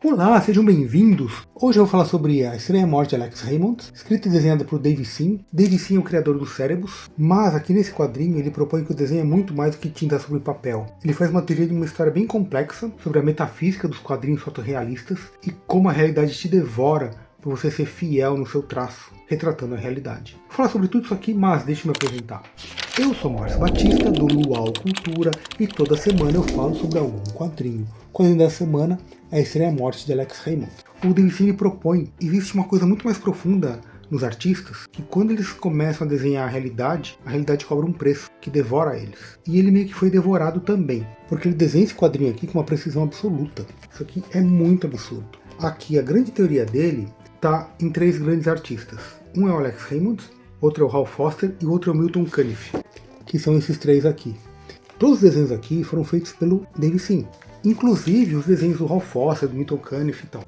Olá, sejam bem-vindos! Hoje eu vou falar sobre A Estranha Morte de Alex Raymond, escrita e desenhada por Dave Sim. Dave Sim é o criador do Cérebros, mas aqui nesse quadrinho ele propõe que o desenho é muito mais do que tinta sobre papel. Ele faz uma teoria de uma história bem complexa sobre a metafísica dos quadrinhos fotorrealistas e como a realidade te devora por você ser fiel no seu traço, retratando a realidade. Vou falar sobre tudo isso aqui, mas deixa eu me apresentar. Eu sou Márcio Batista, do Luau Cultura, e toda semana eu falo sobre algum quadrinho. O quadrinho da semana é A Estranha Morte de Alex Raymond. O Dave Sim propõe, existe uma coisa muito mais profunda nos artistas, que quando eles começam a desenhar a realidade cobra um preço, que devora eles. E ele meio que foi devorado também, porque ele desenha esse quadrinho aqui com uma precisão absoluta. Isso aqui é muito absurdo. Aqui a grande teoria dele está em três grandes artistas. Um é o Alex Raymond, outro é o Hal Foster e o outro é o Milton Caniff, que são esses três aqui. Todos os desenhos aqui foram feitos pelo Dave Sim, inclusive os desenhos do Hal Foster, do Milton Caniff e tal.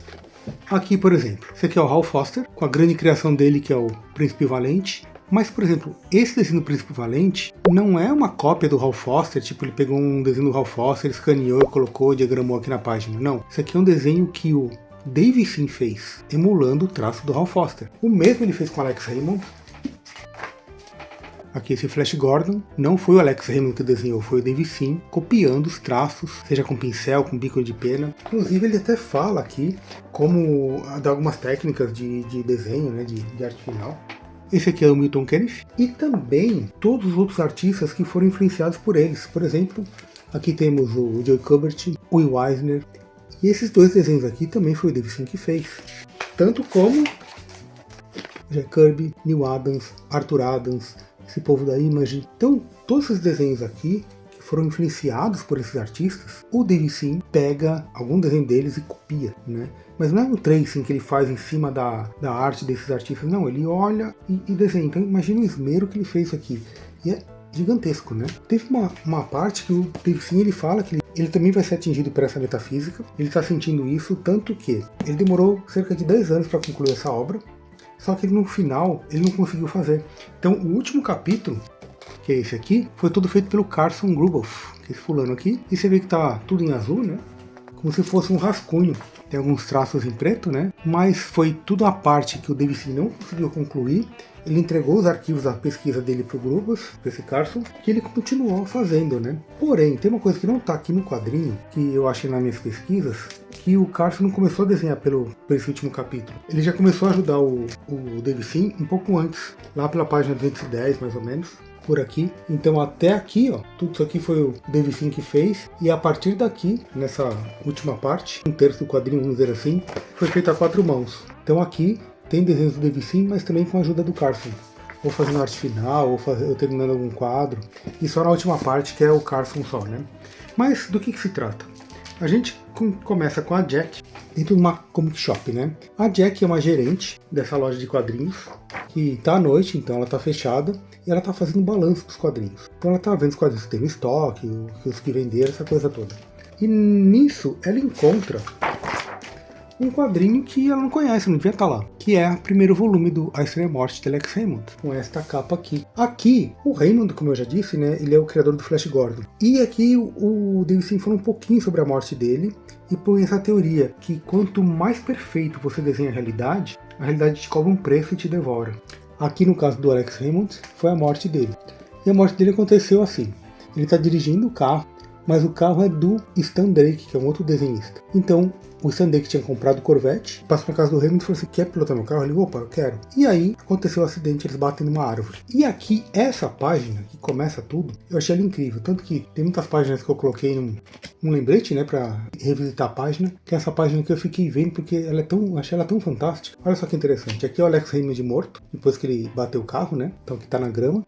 Aqui, por exemplo, esse aqui é o Hal Foster, com a grande criação dele que é o Príncipe Valente. Mas, por exemplo, esse desenho do Príncipe Valente não é uma cópia do Hal Foster, tipo ele pegou um desenho do Hal Foster, escaneou, colocou, diagramou aqui na página. Não, isso aqui é um desenho que o Dave Sim fez, emulando o traço do Hal Foster. O mesmo ele fez com Alex Raymond. Aqui esse Flash Gordon, não foi o Alex Raymond que desenhou, foi o Dave Sim, copiando os traços, seja com pincel, com bico de pena. Inclusive ele até fala aqui como dá algumas técnicas de desenho, né, de arte final. Esse aqui é o Milton Caniff, e também todos os outros artistas que foram influenciados por eles. Por exemplo, aqui temos o Joe Kubert, o Will Eisner, e esses dois desenhos aqui também foi o Dave Sim que fez. Tanto como Jack Kirby, Neil Adams, Arthur Adams, esse povo da Image. Então, todos esses desenhos aqui, que foram influenciados por esses artistas, o Dave Sim pega algum desenho deles e copia, né? Mas não é um tracing que ele faz em cima da arte desses artistas, não, ele olha e desenha. Então imagina o esmero que ele fez aqui. E é gigantesco, né? Teve uma parte que o Dave Sim ele fala que ele também vai ser atingido por essa metafísica. Ele está sentindo isso, tanto que ele demorou cerca de 10 anos para concluir essa obra. Só que no final ele não conseguiu fazer. Então o último capítulo, que é esse aqui, foi todo feito pelo Carson Gruboff, que é esse fulano aqui. E você vê que tá tudo em azul, né? Como se fosse um rascunho. Tem alguns traços em preto, né? Mas foi tudo a parte que o Dave Sim não conseguiu concluir. Ele entregou os arquivos da pesquisa dele pro Gruboff, para esse Carson, que ele continuou fazendo, né? Porém, tem uma coisa que não tá aqui no quadrinho, que eu achei nas minhas pesquisas, que o Carson não começou a desenhar por esse último capítulo. Ele já começou a ajudar o Dave Sim um pouco antes, lá pela página 210, mais ou menos, por aqui. Então até aqui, ó, tudo isso aqui foi o Dave Sim que fez, e a partir daqui, nessa última parte, um terço do quadrinho, vamos dizer assim, foi feito a 4 mãos. Então aqui tem desenhos do Dave Sim, mas também com a ajuda do Carson. Ou fazendo arte final, ou terminando algum quadro. E só na última parte, que é o Carson só, né? Mas do que se trata? A gente começa com a Jack dentro de uma comic shop, né? A Jack é uma gerente dessa loja de quadrinhos, que tá à noite, então ela tá fechada, e ela tá fazendo um balanço dos quadrinhos. Então ela tá vendo os quadrinhos que tem no estoque, os que venderam, essa coisa toda. E nisso ela encontra um quadrinho que ela não conhece, não devia estar lá, que é o primeiro volume do A Estranha Morte de Alex Raymond, com esta capa aqui. Aqui, o Raymond, como eu já disse, né, ele é o criador do Flash Gordon. E aqui o Dave Sim fala um pouquinho sobre a morte dele e põe essa teoria que quanto mais perfeito você desenha a realidade te cobra um preço e te devora. Aqui no caso do Alex Raymond, foi a morte dele. E a morte dele aconteceu assim. Ele está dirigindo o carro, mas o carro é do Stan Drake, que é um outro desenhista. Então, o Stan Drake tinha comprado o Corvette, passou na casa do Raymond e falou assim, quer pilotar meu carro? Ele, opa, eu quero. E aí, aconteceu o acidente, eles batem numa árvore. E aqui, essa página, que começa tudo, eu achei ela incrível. Tanto que tem muitas páginas que eu coloquei num lembrete, né, pra revisitar a página, que é essa página que eu fiquei vendo, porque ela achei ela tão fantástica. Olha só que interessante. Aqui é o Alex Raymond morto, depois que ele bateu o carro, né, então que tá na grama.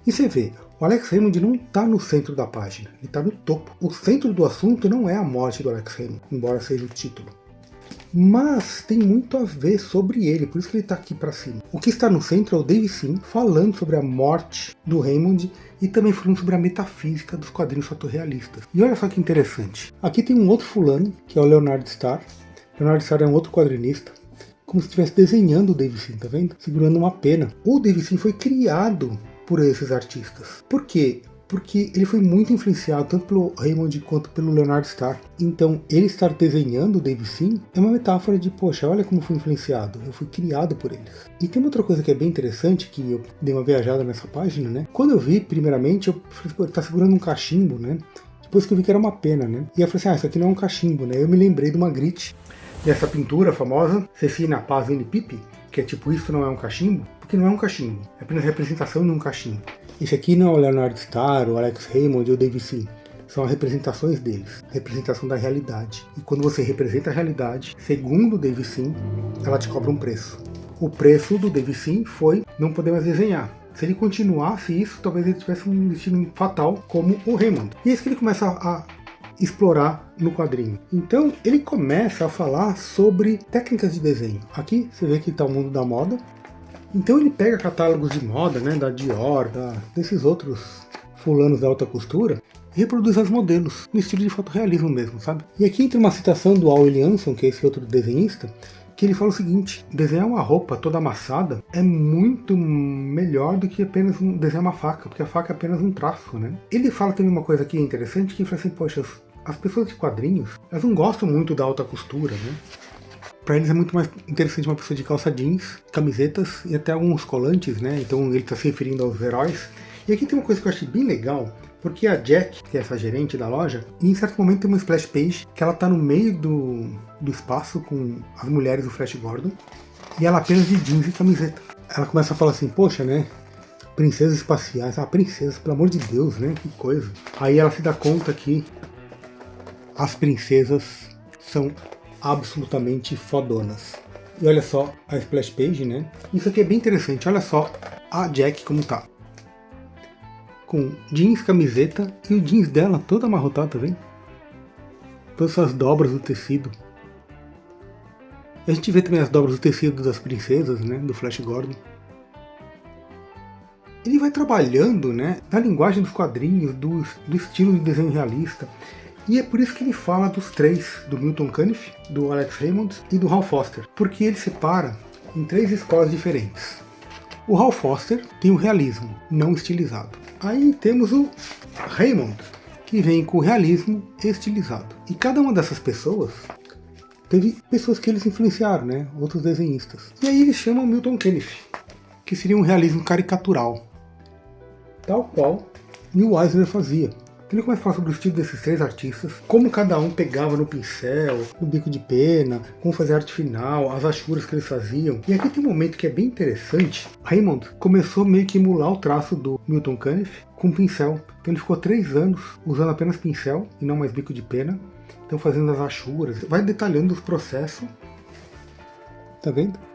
E você vê, o Alex Raymond não está no centro da página, ele está no topo. O centro do assunto não é a morte do Alex Raymond, embora seja o título. Mas tem muito a ver sobre ele, por isso que ele está aqui para cima. O que está no centro é o Dave Sim falando sobre a morte do Raymond e também falando sobre a metafísica dos quadrinhos fotorrealistas. E olha só que interessante, aqui tem um outro fulano, que é o Leonard Starr. Leonard Starr é um outro quadrinista, como se estivesse desenhando o Dave Sim, tá vendo? Segurando uma pena. O Dave Sim foi criado por esses artistas. Por quê? porque ele foi muito influenciado tanto pelo Raymond quanto pelo Leonard Starr. Então, ele estar desenhando o Dave Sim é uma metáfora de, poxa, olha como fui influenciado, eu fui criado por eles. E tem uma outra coisa que é bem interessante, que eu dei uma viajada nessa página, né? Quando eu vi, primeiramente, eu falei, pô, ele tá segurando um cachimbo, né? Depois que eu vi que era uma pena, né? E eu falei assim, isso aqui não é um cachimbo, né? Eu me lembrei de uma Magritte, dessa pintura famosa, Cecina Paz Veni Pipi, que é tipo, isso não é um cachimbo, porque não é um cachimbo, é apenas representação de um cachimbo. Esse aqui não é o Leonard Starr, o Alex Raymond ou o Dave Sim. São as representações deles, representação da realidade. E quando você representa a realidade, segundo o Dave Sim, ela te cobra um preço. O preço do Dave Sim foi não poder mais desenhar. Se ele continuasse isso, talvez ele tivesse um destino fatal como o Raymond. E é isso que ele começa a explorar no quadrinho. Então ele começa a falar sobre técnicas de desenho. Aqui você vê que está o mundo da moda. Então ele pega catálogos de moda, né, da Dior, desses outros fulanos da alta costura, e reproduz os modelos, no estilo de fotorrealismo mesmo, sabe? E aqui entra uma citação do Al Williamson, que é esse outro desenhista, que ele fala o seguinte: desenhar uma roupa toda amassada é muito melhor do que apenas desenhar uma faca, porque a faca é apenas um traço, né? Ele fala também uma coisa aqui interessante, que ele fala assim, poxa, as pessoas de quadrinhos, elas não gostam muito da alta costura, né? Para eles é muito mais interessante uma pessoa de calça jeans, camisetas e até alguns colantes, né? Então ele está se referindo aos heróis. E aqui tem uma coisa que eu achei bem legal, porque a Jack, que é essa gerente da loja, em certo momento tem uma splash page que ela está no meio do espaço com as mulheres do Flash Gordon e ela apenas de jeans e camiseta. Ela começa a falar assim, poxa, né? Princesas espaciais, princesas, pelo amor de Deus, né? Que coisa. Aí ela se dá conta que as princesas são absolutamente fodonas. E olha só a splash page, né? Isso aqui é bem interessante. Olha só a Jack como tá. Com jeans, camiseta e o jeans dela todo amarrotado, tá vendo? Todas essas dobras do tecido. E a gente vê também as dobras do tecido das princesas, né? Do Flash Gordon. Ele vai trabalhando, né? Na linguagem dos quadrinhos, do estilo de desenho realista. E é por isso que ele fala dos três, do Milton Caniff, do Alex Raymond e do Hal Foster, porque ele separa em três escolas diferentes. O Hal Foster tem o realismo, não estilizado. Aí temos o Raymond, que vem com o realismo estilizado. E cada uma dessas pessoas teve pessoas que eles influenciaram, né? Outros desenhistas. E aí eles chamam Milton Caniff, que seria um realismo caricatural, tal qual Neil Eisner fazia. Ele começa a falar sobre o estilo desses três artistas, como cada um pegava no pincel, no bico de pena, como fazer a arte final, as achuras que eles faziam. E aqui tem um momento que é bem interessante. Raymond começou meio que emular o traço do Milton Caniff com pincel. Então ele ficou 3 anos usando apenas pincel e não mais bico de pena. Então fazendo as achuras, vai detalhando os processos. Tá vendo?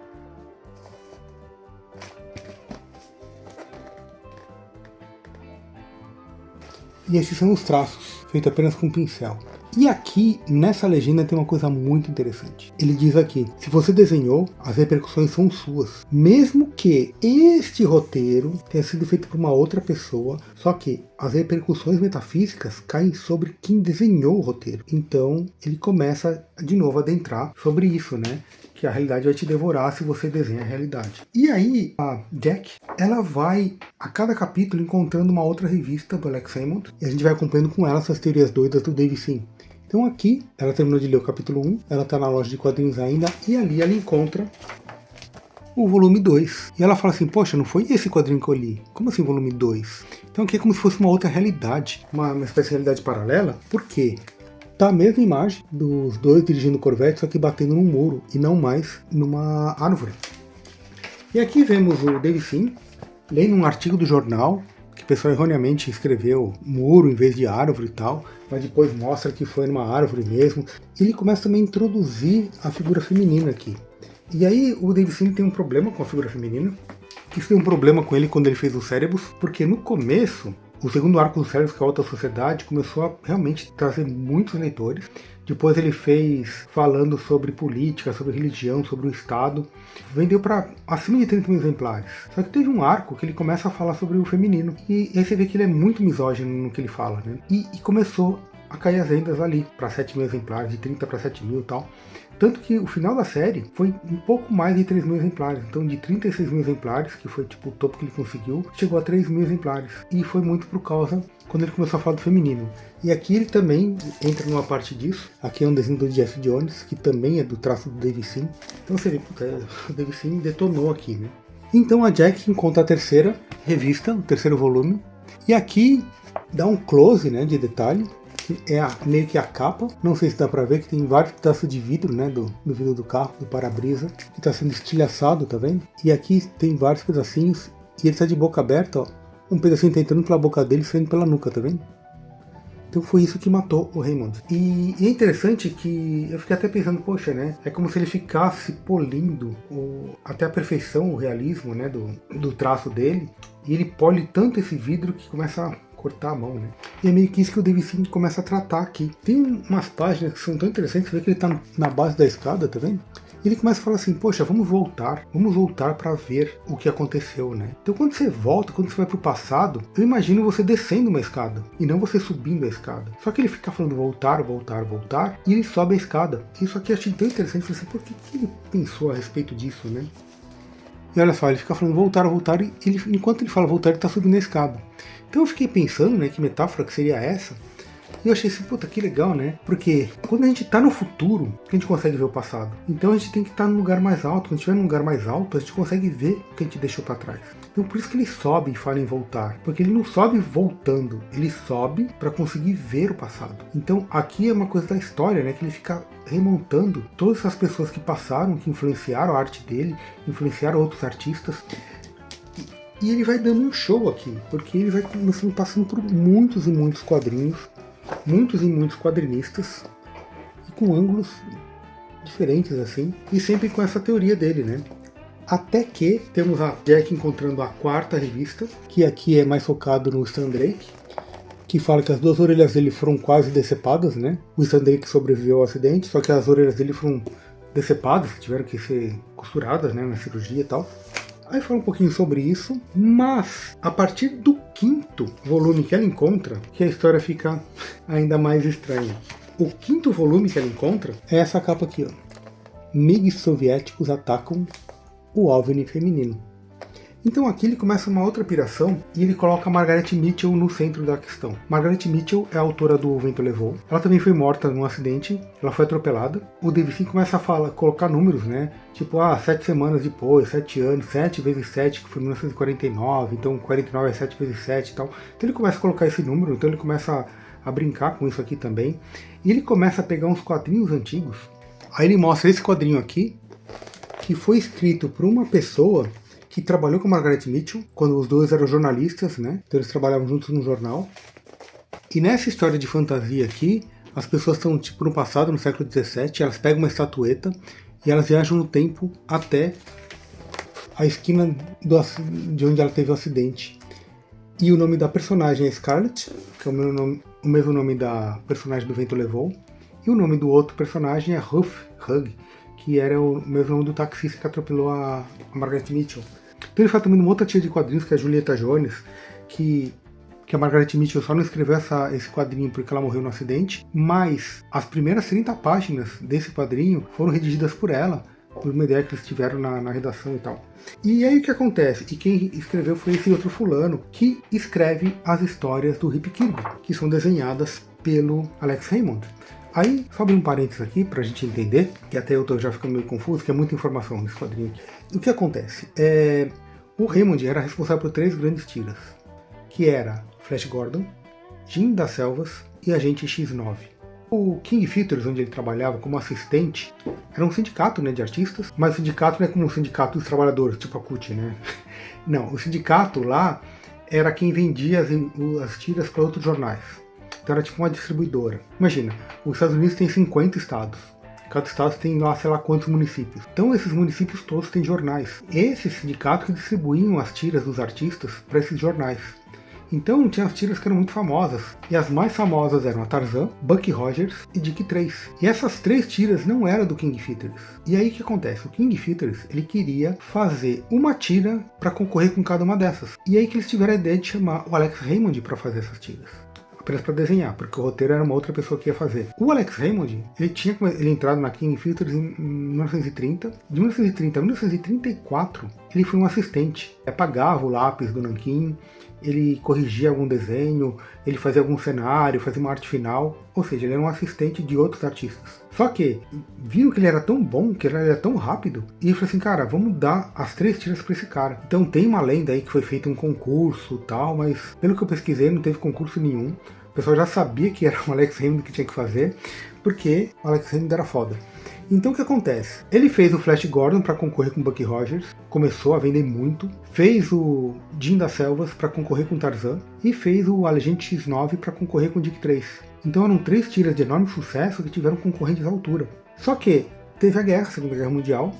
E esses são os traços, feitos apenas com pincel. E aqui, nessa legenda, tem uma coisa muito interessante. Ele diz aqui, se você desenhou, as repercussões são suas. Mesmo que este roteiro tenha sido feito por uma outra pessoa, só que as repercussões metafísicas caem sobre quem desenhou o roteiro. Então, ele começa de novo a adentrar sobre isso, né? Que a realidade vai te devorar se você desenha a realidade. E aí, a Jack, ela vai, a cada capítulo, encontrando uma outra revista do Alex Raymond, e a gente vai acompanhando com ela essas teorias doidas do Dave Sim. Então aqui, ela terminou de ler o capítulo 1, ela está na loja de quadrinhos ainda, e ali ela encontra o volume 2. E ela fala assim, poxa, não foi esse quadrinho que eu li? Como assim volume 2? Então aqui é como se fosse uma outra realidade, uma espécie de realidade paralela. Por quê? Tá a mesma imagem dos dois dirigindo o Corvette, só que batendo num muro e não mais numa árvore. E aqui vemos o Dave Sim lendo um artigo do jornal, que o pessoal erroneamente escreveu muro em vez de árvore e tal, mas depois mostra que foi numa árvore mesmo. Ele começa também a introduzir a figura feminina aqui. E aí o Dave Sim tem um problema com a figura feminina. Isso tem um problema com ele quando ele fez os Cérebros, porque no começo o segundo arco do Cérebros, que é a Alta Sociedade, começou a realmente trazer muitos leitores. Depois ele fez falando sobre política, sobre religião, sobre o Estado. Vendeu para acima de 30 mil exemplares. Só que teve um arco que ele começa a falar sobre o feminino. E aí você vê que ele é muito misógino no que ele fala, né? E começou a cair as vendas ali para 7 mil exemplares, de 30 para 7 mil e tal. Tanto que o final da série foi um pouco mais de 3 mil exemplares. Então de 36 mil exemplares, que foi tipo o topo que ele conseguiu, chegou a 3 mil exemplares. E foi muito por causa quando ele começou a falar do feminino. E aqui ele também entra numa parte disso. Aqui é um desenho do Jeff Jones, que também é do traço do Dave Sim. Então você vê, o Dave Sim detonou aqui, né? Então a Jack encontra a terceira revista, o terceiro volume. E aqui dá um close, né, de detalhe. É meio que a capa, não sei se dá pra ver que tem vários pedaços de vidro, né, do vidro do carro, do para-brisa, que tá sendo estilhaçado, tá vendo? E aqui tem vários pedacinhos, e ele tá de boca aberta, ó, um pedacinho tá entrando pela boca dele e saindo pela nuca, tá vendo? Então foi isso que matou o Raymond. E é interessante que eu fiquei até pensando, poxa, né, é como se ele ficasse polindo até a perfeição, o realismo, né, do traço dele, e ele pole tanto esse vidro que começa a cortar a mão, né? E é meio que isso que o Dave Sim começa a tratar aqui. Tem umas páginas que são tão interessantes, você vê que ele tá na base da escada, tá vendo? E ele começa a falar assim, poxa, vamos voltar para ver o que aconteceu, né? Então quando você volta, quando você vai pro passado, eu imagino você descendo uma escada, e não você subindo a escada. Só que ele fica falando voltar, e ele sobe a escada. Isso aqui eu achei tão interessante, eu falei assim, por que ele pensou a respeito disso, né? E olha só, ele fica falando voltar, e enquanto ele fala voltar, ele tá subindo a escada. Então eu fiquei pensando, né, que metáfora que seria essa, e eu achei assim, puta, que legal, né? Porque quando a gente tá no futuro, a gente consegue ver o passado. Então a gente tem que estar num lugar mais alto. Quando a gente estiver num lugar mais alto, a gente consegue ver o que a gente deixou pra trás. Então por isso que ele sobe e fala em voltar. Porque ele não sobe voltando, ele sobe para conseguir ver o passado. Então aqui é uma coisa da história, né? Que ele fica remontando todas essas pessoas que passaram, que influenciaram a arte dele, influenciaram outros artistas. E ele vai dando um show aqui, porque ele vai passando por muitos e muitos quadrinhos, muitos e muitos quadrinistas, e com ângulos diferentes assim, e sempre com essa teoria dele, né? Até que temos a Jack encontrando a quarta revista, que aqui é mais focado no Stan Drake, que fala que as duas orelhas dele foram quase decepadas, né? O Stan Drake sobreviveu ao acidente, só que as orelhas dele foram decepadas, tiveram que ser costuradas, né, na cirurgia e tal. Aí fala um pouquinho sobre isso, mas a partir do quinto volume que ela encontra, que a história fica ainda mais estranha. O quinto volume que ela encontra é essa capa aqui, ó. MiGs soviéticos atacam o OVNI feminino. Então aqui ele começa uma outra piração e ele coloca a Margaret Mitchell no centro da questão. Margaret Mitchell é a autora do O Vento Levou. Ela também foi morta num acidente, ela foi atropelada. O Dave Sim começa a colocar números, né? Tipo, 7 semanas depois, 7 anos, 7 vezes 7, que foi 1949, então 49 é 7 vezes 7 e tal. Então ele começa a colocar esse número, então ele começa a brincar com isso aqui também. E ele começa a pegar uns quadrinhos antigos. Aí ele mostra esse quadrinho aqui, que foi escrito por uma pessoa que trabalhou com Margaret Mitchell, quando os dois eram jornalistas, né? Então eles trabalhavam juntos no jornal. E nessa história de fantasia aqui, as pessoas estão tipo no passado, no século XVII, elas pegam uma estatueta e elas viajam no tempo até a esquina de onde ela teve o acidente. E o nome da personagem é Scarlett, que é o mesmo nome da personagem do Vento Levou. E o nome do outro personagem é Hug, que era o mesmo nome do taxista que atropelou a Margaret Mitchell. Então ele fala também numa outra tia de quadrinhos, que é a Julieta Jones, que a Margaret Mitchell só não escreveu esse quadrinho porque ela morreu no acidente, mas as primeiras 30 páginas desse quadrinho foram redigidas por ela, por uma ideia que eles tiveram na redação e tal. E aí o que acontece? E quem escreveu foi esse outro fulano, que escreve as histórias do Rip Kirby, que são desenhadas pelo Alex Raymond. Aí, só abrir um parênteses aqui pra gente entender, que até eu tô já ficando meio confuso, que é muita informação nesse quadrinho aqui. O que acontece? O Raymond era responsável por 3 grandes tiras, que era Flash Gordon, Jim das Selvas e Agente X9. O King Features, onde ele trabalhava como assistente, era um sindicato, né, de artistas, mas o sindicato não é como um sindicato dos trabalhadores, tipo a CUT, né? Não, o sindicato lá era quem vendia as tiras para outros jornais. Então era tipo uma distribuidora. Imagina, os Estados Unidos tem 50 estados. Cada estado tem lá, sei lá quantos municípios. Então esses municípios todos têm jornais. Esses sindicatos que distribuíam as tiras dos artistas para esses jornais. Então tinha as tiras que eram muito famosas. E as mais famosas eram a Tarzan, Buck Rogers e Dick Trace. E essas 3 tiras não eram do King Features. E aí o que acontece? O King Features, ele queria fazer uma tira para concorrer com cada uma dessas. E aí que eles tiveram a ideia de chamar o Alex Raymond para fazer essas tiras. apenas para desenhar, porque o roteiro era uma outra pessoa que ia fazer. O Alex Raymond, ele entrado na King Features em 1930. De 1930 a 1934, ele foi um assistente. Pagava o lápis do nanquim, ele corrigia algum desenho, ele fazia algum cenário, fazia uma arte final, ou seja, ele era um assistente de outros artistas. Só que viram que ele era tão bom, que ele era tão rápido, e ele falou assim, cara, vamos dar as 3 tiras para esse cara. Então tem uma lenda aí que foi feito um concurso e tal, mas pelo que eu pesquisei não teve concurso nenhum. O pessoal já sabia que era o Alex Raymond que tinha que fazer, porque o Alex Raymond era foda. Então o que acontece? Ele fez o Flash Gordon para concorrer com o Bucky Rogers, começou a vender muito, fez o Jim das Selvas para concorrer com Tarzan e fez o Agente X9 para concorrer com Dick Tracy. Então eram 3 tiras de enorme sucesso que tiveram concorrentes à altura. Só que teve a guerra, a Segunda Guerra Mundial,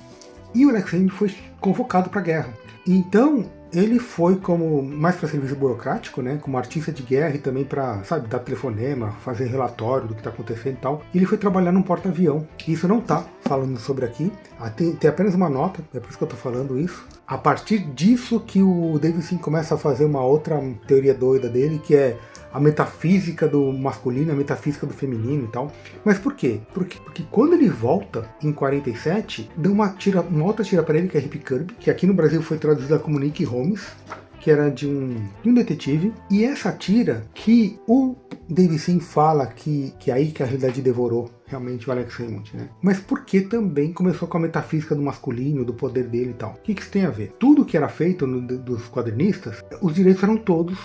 e o Alex Raymond foi convocado para a guerra. Então ele foi como mais para serviço burocrático, né, como artista de guerra e também para, sabe, dar telefonema, fazer relatório do que está acontecendo e tal. E ele foi trabalhar num porta-avião. Isso não tá falando sobre aqui. Tem apenas uma nota, é por isso que eu tô falando isso. A partir disso que o Davidson começa a fazer uma outra teoria doida dele, que é a metafísica do masculino, a metafísica do feminino e tal. Mas por quê? Porque quando ele volta em 47, deu uma outra tira para ele, que é Rip Kirby, que aqui no Brasil foi traduzida como Nick Holmes, que era de um detetive. E essa tira que o Davidson fala que aí que a realidade devorou realmente o Alex Raymond, né? Mas porque também começou com a metafísica do masculino, do poder dele e tal. O que isso tem a ver? Tudo que era feito dos quadrinistas, os direitos eram todos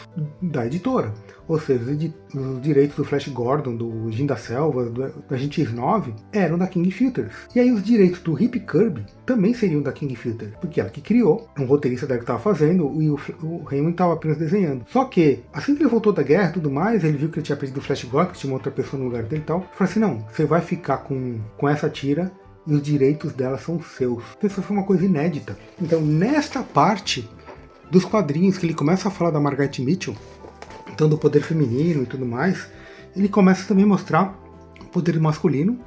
da editora. Ou seja, os direitos do Flash Gordon, do Jim da Selva, do Agente X9, eram da King Features. E aí os direitos do Rip Kirby também seriam da King Features, porque ela que criou, um roteirista dela que estava fazendo, e o Raymond estava apenas desenhando. Só que, assim que ele voltou da guerra e tudo mais, ele viu que ele tinha perdido o Flash Gordon, que tinha uma outra pessoa no lugar dele e tal, falou assim, não, você vai ficar com essa tira e os direitos dela são seus. Isso foi uma coisa inédita. Então, nesta parte dos quadrinhos que ele começa a falar da Margaret Mitchell, então do poder feminino e tudo mais, ele começa também a mostrar o poder masculino,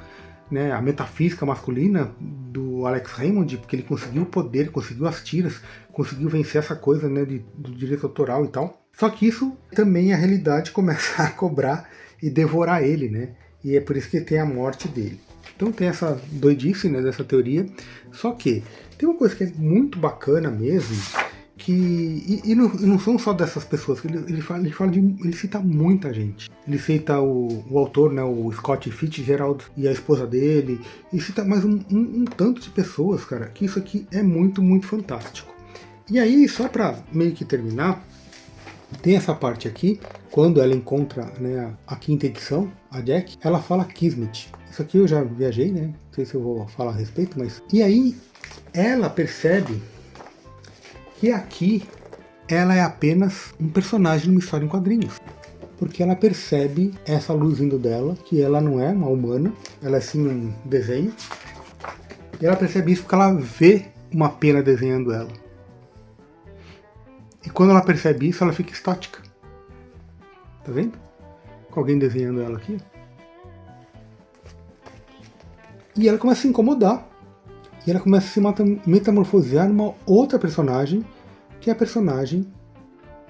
né, a metafísica masculina do Alex Raymond, porque ele conseguiu o poder, conseguiu as tiras, conseguiu vencer essa coisa, né, do direito autoral e tal. Só que isso também a realidade começa a cobrar e devorar ele, né? E é por isso que tem a morte dele. Então tem essa doidice, né, dessa teoria. Só que tem uma coisa que é muito bacana mesmo, e não são só dessas pessoas, ele cita muita gente. Ele cita o autor, né, o Scott Fitzgerald e a esposa dele, e cita mais um tanto de pessoas, cara, que isso aqui é muito, muito fantástico. E aí, só pra meio que terminar, tem essa parte aqui, quando ela encontra, né, a 5ª edição, a Jack, ela fala Kismet. Isso aqui eu já viajei, né? Não sei se eu vou falar a respeito, mas... E aí, ela percebe que aqui ela é apenas um personagem numa história em quadrinhos. Porque ela percebe essa luz vindo dela, que ela não é uma humana, ela é sim um desenho. E ela percebe isso porque ela vê uma pena desenhando ela. E quando ela percebe isso, ela fica estática. Tá vendo? Com alguém desenhando ela aqui. E ela começa a se incomodar. E ela começa a se metamorfosear numa outra personagem, que é a personagem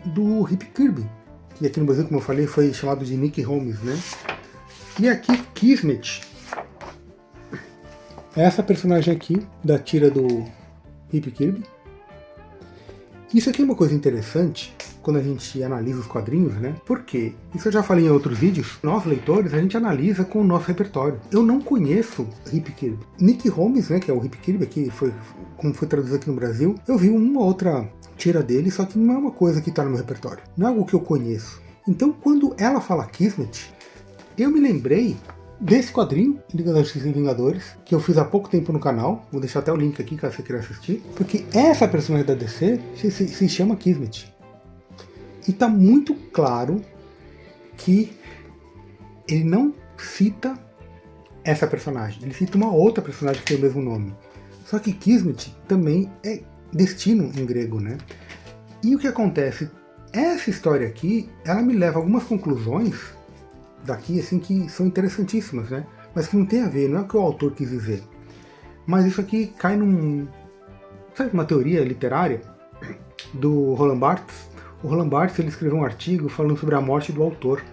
do Rip Kirby. Que aqui no Brasil, como eu falei, foi chamado de Nick Holmes, né? E aqui, Kismet. É essa personagem aqui, da tira do Rip Kirby. Isso aqui é uma coisa interessante quando a gente analisa os quadrinhos, né? Porque, isso eu já falei em outros vídeos, nós leitores, a gente analisa com o nosso repertório. Eu não conheço Rip Kirby. Nick Holmes, né, que é o Rip Kirby, que como foi traduzido aqui no Brasil, eu vi uma outra tira dele, só que não é uma coisa que está no meu repertório. Não é algo que eu conheço. Então, quando ela fala Kismet, eu me lembrei desse quadrinho, Liga da Justiça e Vingadores, que eu fiz há pouco tempo no canal. Vou deixar até o link aqui, caso você queira assistir. Porque essa personagem da DC se chama Kismet. E tá muito claro que ele não cita essa personagem. Ele cita uma outra personagem que tem o mesmo nome. Só que Kismet também é destino em grego, né? E o que acontece? Essa história aqui, ela me leva a algumas conclusões daqui, assim, que são interessantíssimas, né? Mas que não tem a ver, não é o que o autor quis dizer. Mas isso aqui cai sabe, uma teoria literária do Roland Barthes. O Roland Barthes, ele escreveu um artigo falando sobre a morte do autor.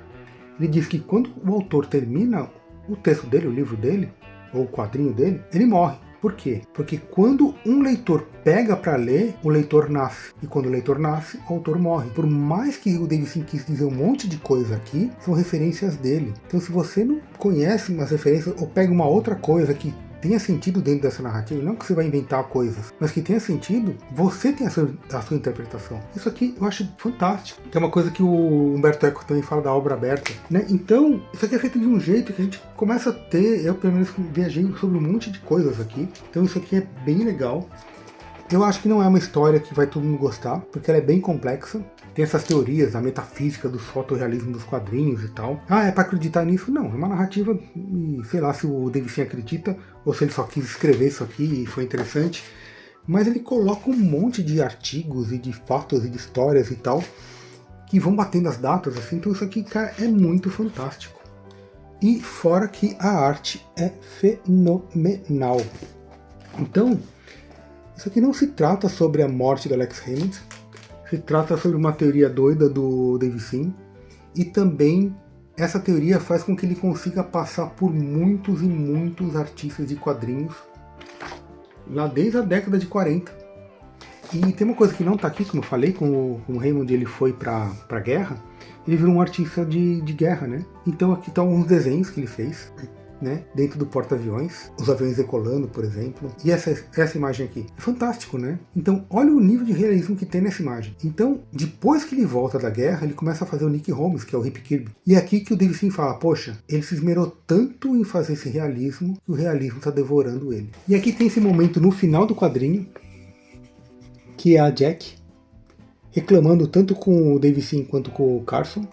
ele diz que quando o autor termina o texto dele, o livro dele, ou o quadrinho dele, ele morre. Por quê? Porque quando um leitor pega para ler, o leitor nasce. E quando o leitor nasce, o autor morre. Por mais que o David Sim quis dizer um monte de coisa aqui, são referências dele. Então se você não conhece umas referências, ou pega uma outra coisa que tenha sentido dentro dessa narrativa, não que você vai inventar coisas, mas que tenha sentido, você tem a sua interpretação. Isso aqui eu acho fantástico, que é uma coisa que o Humberto Eco também fala da obra aberta, né? Então, isso aqui é feito de um jeito que a gente começa a ter, eu pelo menos viajei sobre um monte de coisas aqui, então isso aqui é bem legal. Eu acho que não é uma história que vai todo mundo gostar, porque ela é bem complexa. Tem essas teorias, a metafísica dos fotorrealismo dos quadrinhos e tal. Ah, é pra acreditar nisso? Não, é uma narrativa e sei lá se o David Sim acredita, ou se ele só quis escrever isso aqui e foi interessante. Mas ele coloca um monte de artigos e de fatos e de histórias e tal, que vão batendo as datas, assim. Então isso aqui, cara, é muito fantástico. E fora que a arte é fenomenal. Então, isso aqui não se trata sobre a morte do Alex Raymond, se trata sobre uma teoria doida do David Sim, e também essa teoria faz com que ele consiga passar por muitos e muitos artistas de quadrinhos, lá desde a década de 40. E tem uma coisa que não está aqui, como eu falei, com o Raymond ele foi para a guerra, ele virou um artista de guerra, né? Então aqui estão uns desenhos que ele fez, né, dentro do porta-aviões, os aviões decolando, por exemplo. E essa imagem aqui é fantástico, né? Então olha o nível de realismo que tem nessa imagem. Então, depois que ele volta da guerra, ele começa a fazer o Nick Holmes, que é o Rip Kirby. E é aqui que o David Sim fala, poxa, ele se esmerou tanto em fazer esse realismo, que o realismo está devorando ele. E aqui tem esse momento no final do quadrinho, que é a Jack reclamando tanto com o David Sim quanto com o Carson.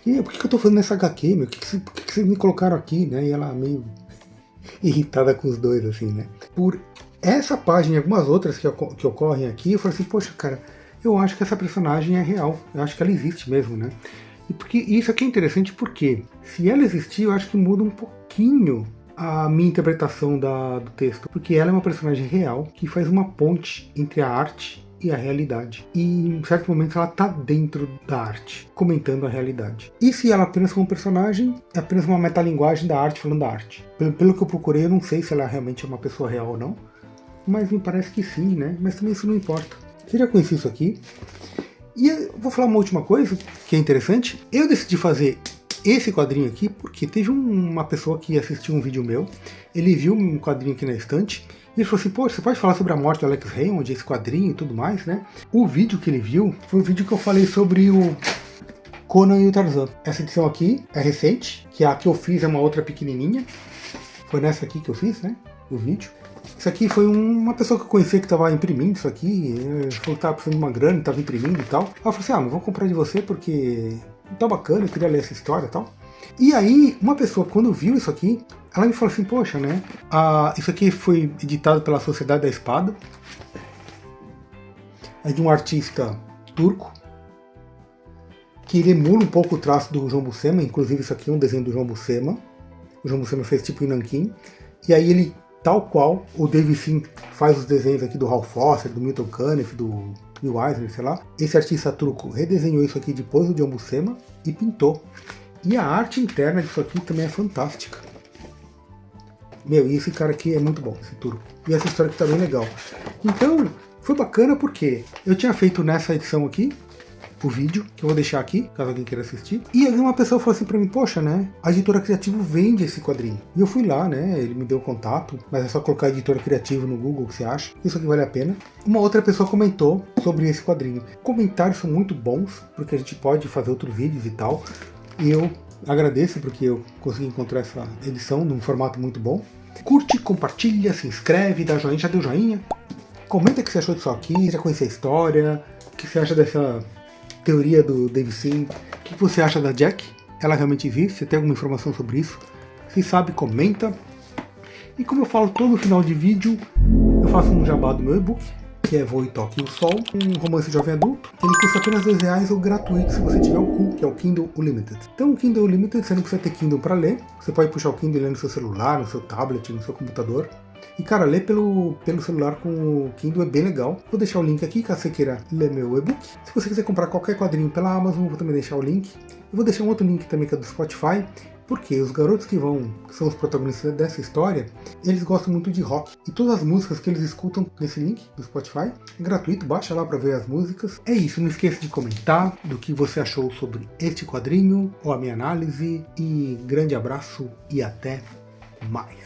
E por que eu tô fazendo essa HQ, meu? Por que vocês me colocaram aqui, né? E ela meio irritada com os dois, assim, né? Por essa página e algumas outras que ocorrem aqui, eu falei assim, poxa, cara, eu acho que essa personagem é real. Eu acho que ela existe mesmo, né? E porque isso aqui é interessante porque, se ela existir, eu acho que muda um pouquinho a minha interpretação do texto. Porque ela é uma personagem real que faz uma ponte entre a arte e a realidade. E em certo momento ela está dentro da arte, comentando a realidade. E se ela apenas como personagem, é apenas uma metalinguagem da arte falando da arte. Pelo que eu procurei, eu não sei se ela realmente é uma pessoa real ou não, mas me parece que sim, né? Mas também isso não importa. Você já conheci isso aqui? E eu vou falar uma última coisa que é interessante. Eu decidi fazer esse quadrinho aqui porque teve uma pessoa que assistiu um vídeo meu, ele viu um quadrinho aqui na estante, e ele falou assim, pô, você pode falar sobre a morte do Alex Raymond, esse quadrinho e tudo mais, né? O vídeo que ele viu foi o vídeo que eu falei sobre o Conan e o Tarzan. Essa edição aqui é recente, que a que eu fiz é uma outra pequenininha. Foi nessa aqui que eu fiz, né? O vídeo. Isso aqui foi uma pessoa que eu conhecia que estava imprimindo isso aqui, falou que estava precisando de uma grana, estava imprimindo e tal. Aí eu falei assim, não vou comprar de você porque tá bacana, eu queria ler essa história e tal. E aí, uma pessoa, quando viu isso aqui, ela me falou assim, poxa, né? Isso aqui foi editado pela Sociedade da Espada. É de um artista turco, que ele emula um pouco o traço do João Buscema, inclusive isso aqui é um desenho do João Buscema. O João Buscema fez tipo em nanquim. E aí ele, tal qual, o David Sim faz os desenhos aqui do Hal Foster, do Milton Caniff, do Will Eisner, sei lá. Esse artista turco redesenhou isso aqui depois do João Buscema e pintou. E a arte interna disso aqui também é fantástica. Meu, e esse cara aqui é muito bom, esse turco. E essa história aqui tá bem legal. Então, foi bacana porque eu tinha feito nessa edição aqui, o vídeo, que eu vou deixar aqui, caso alguém queira assistir. E aí uma pessoa falou assim pra mim, poxa, né, a Editora Criativo vende esse quadrinho. E eu fui lá, né, ele me deu o contato, mas é só colocar Editora Criativo no Google, que você acha. Isso aqui vale a pena. Uma outra pessoa comentou sobre esse quadrinho. Comentários são muito bons, porque a gente pode fazer outros vídeos e tal. E eu agradeço porque eu consegui encontrar essa edição num formato muito bom. Curte, compartilha, se inscreve, dá joinha, já deu joinha. Comenta o que você achou disso aqui, já conhece a história, o que você acha dessa teoria do David Sim, o que você acha da Jack, ela realmente existe, você tem alguma informação sobre isso? Se sabe, comenta. E como eu falo todo final de vídeo, eu faço um jabá do meu e-book, que é Voe, Toque e o Sol, um romance jovem adulto, que ele custa apenas R$2 ou gratuito se você tiver o Cool, que é o Kindle Unlimited. Então o Kindle Unlimited você não precisa ter Kindle para ler, você pode puxar o Kindle e ler no seu celular, no seu tablet, no seu computador. E cara, ler pelo celular com o Kindle é bem legal. Vou deixar o link aqui, caso você queira ler meu e-book. Se você quiser comprar qualquer quadrinho pela Amazon, vou também deixar o link. Eu vou deixar um outro link também que é do Spotify, porque os garotos que são os protagonistas dessa história, eles gostam muito de rock. E todas as músicas que eles escutam nesse link do Spotify é gratuito, baixa lá para ver as músicas. É isso, não esqueça de comentar do que você achou sobre este quadrinho ou a minha análise. E grande abraço e até mais.